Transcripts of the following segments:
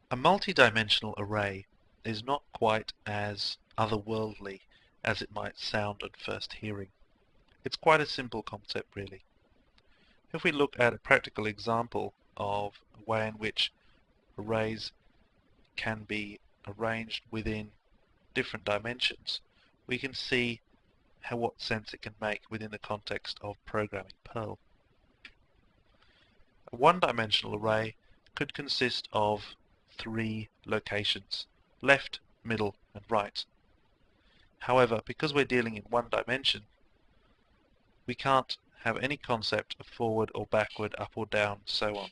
A multidimensional array is not quite as otherworldly as it might sound at first hearing. It's quite a simple concept, really. If we look at a practical example of a way in which arrays can be arranged within different dimensions, we can see what sense it can make within the context of programming Perl. A one-dimensional array could consist of 3 locations: left, middle, and right. However, because we're dealing in one dimension, we can't have any concept of forward or backward, up or down, so on.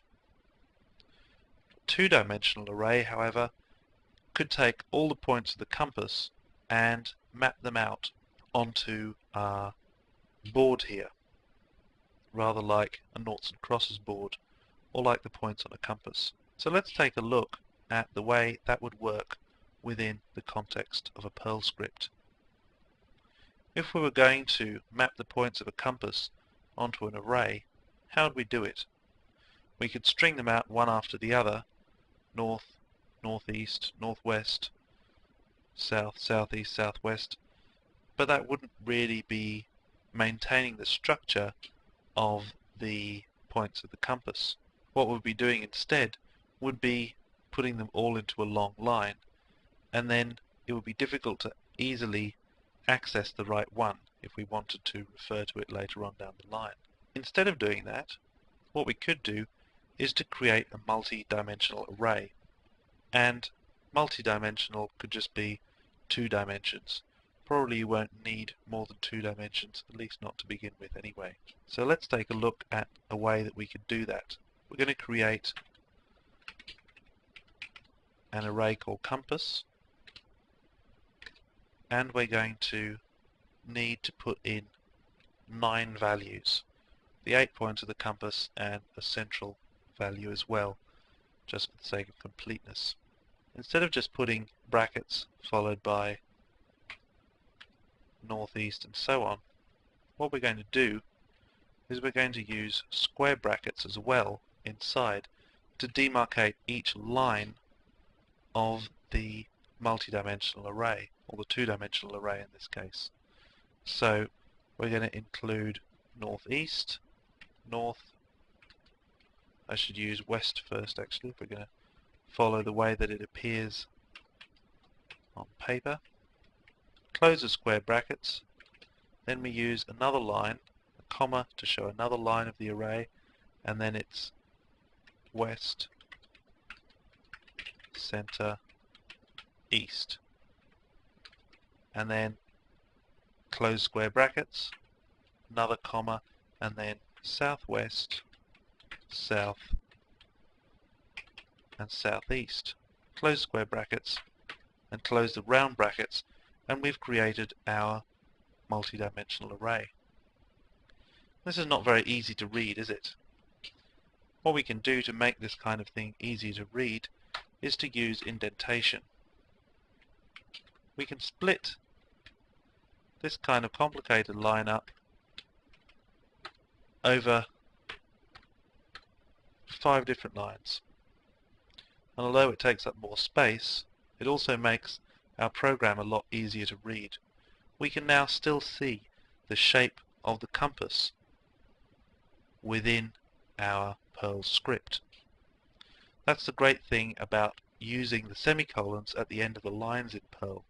A two-dimensional array, however, could take all the points of the compass and map them out onto our board here, rather like a noughts and crosses board, or like the points on a compass. So let's take a look at the way that would work within the context of a Perl script. If we were going to map the points of a compass onto an array, how would we do it? We could string them out one after the other: north, northeast, northwest, south, southeast, southwest, but that wouldn't really be maintaining the structure of the points of the compass. What we'd be doing instead would be putting them all into a long line, and then it would be difficult to easily access the right one if we wanted to refer to it later on down the line. Instead of doing that, what we could do is to create a multi-dimensional array, and multi-dimensional could just be 2 dimensions. Probably you won't need more than 2 dimensions, at least not to begin with anyway. So let's take a look at a way that we could do that. We're going to create an array called compass, and we're going to need to put in 9 values, the 8 points of the compass and a central value as well, just for the sake of completeness. Instead of just putting brackets followed by northeast and so on, what we're going to do is we're going to use square brackets as well inside to demarcate each line of the multidimensional array, or the 2-dimensional array in this case. So we're going to include northeast, north. I should use west first actually if we're going to follow the way that it appears on paper. Close the square brackets, then we use another line, a comma, to show another line of the array, and then it's west, center, east. And then close square brackets, another comma, and then southwest, south, and southeast. Close square brackets and close the round brackets, and we've created our multidimensional array. This is not very easy to read, is it? What we can do to make this kind of thing easy to read is to use indentation. We can split this kind of complicated line up over 5 different lines. And although it takes up more space, it also makes our program a lot easier to read. We can now still see the shape of the compass within our Perl script. That's the great thing about using the semicolons at the end of the lines in Perl.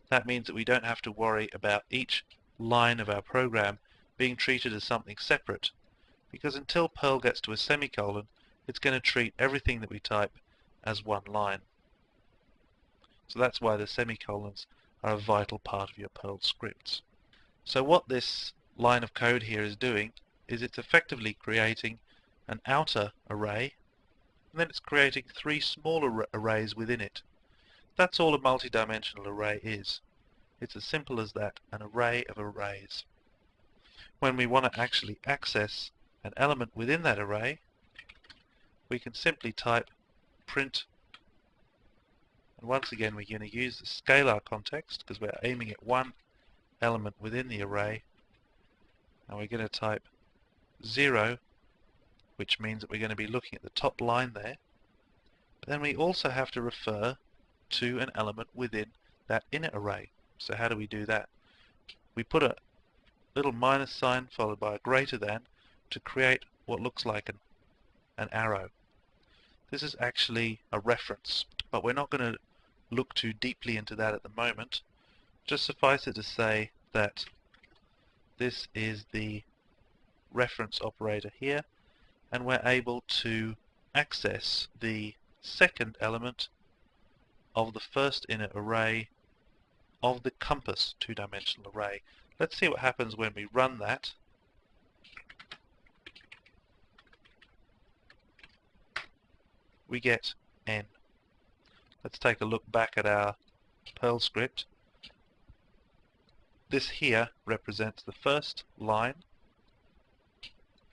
That means that we don't have to worry about each line of our program being treated as something separate, because until Perl gets to a semicolon, it's going to treat everything that we type as one line. So that's why the semicolons are a vital part of your Perl scripts. So what this line of code here is doing is it's effectively creating an outer array, and then it's creating 3 smaller arrays within it. That's all a multidimensional array is. It's as simple as that, an array of arrays. When we want to actually access an element within that array, we can simply type print, and once again we're going to use the scalar context because we're aiming at one element within the array, and we're going to type 0, which means that we're going to be looking at the top line there, then we also have to refer to an element within that inner array. So how do we do that? We put a little minus sign followed by a greater than to create what looks like an arrow. This is actually a reference, but we're not going to look too deeply into that at the moment. Just suffice it to say that this is the reference operator here, and we're able to access the second element of the first inner array of the compass two-dimensional array. Let's see what happens when we run that. We get n. Let's take a look back at our Perl script. This here represents the first line,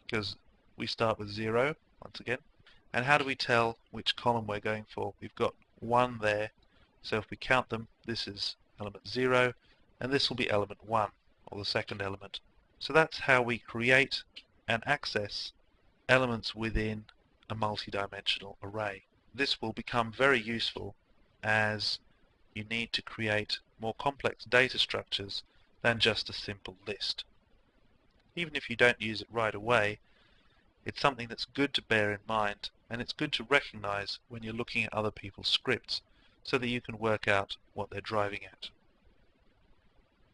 because we start with 0 once again. And how do we tell which column we're going for? We've got 1 there, so if we count them, this is element 0, and this will be element 1, or the second element. So that's how we create and access elements within a multidimensional array. This will become very useful as you need to create more complex data structures than just a simple list. Even if you don't use it right away, it's something that's good to bear in mind, and it's good to recognize when you're looking at other people's scripts so that you can work out what they're driving at.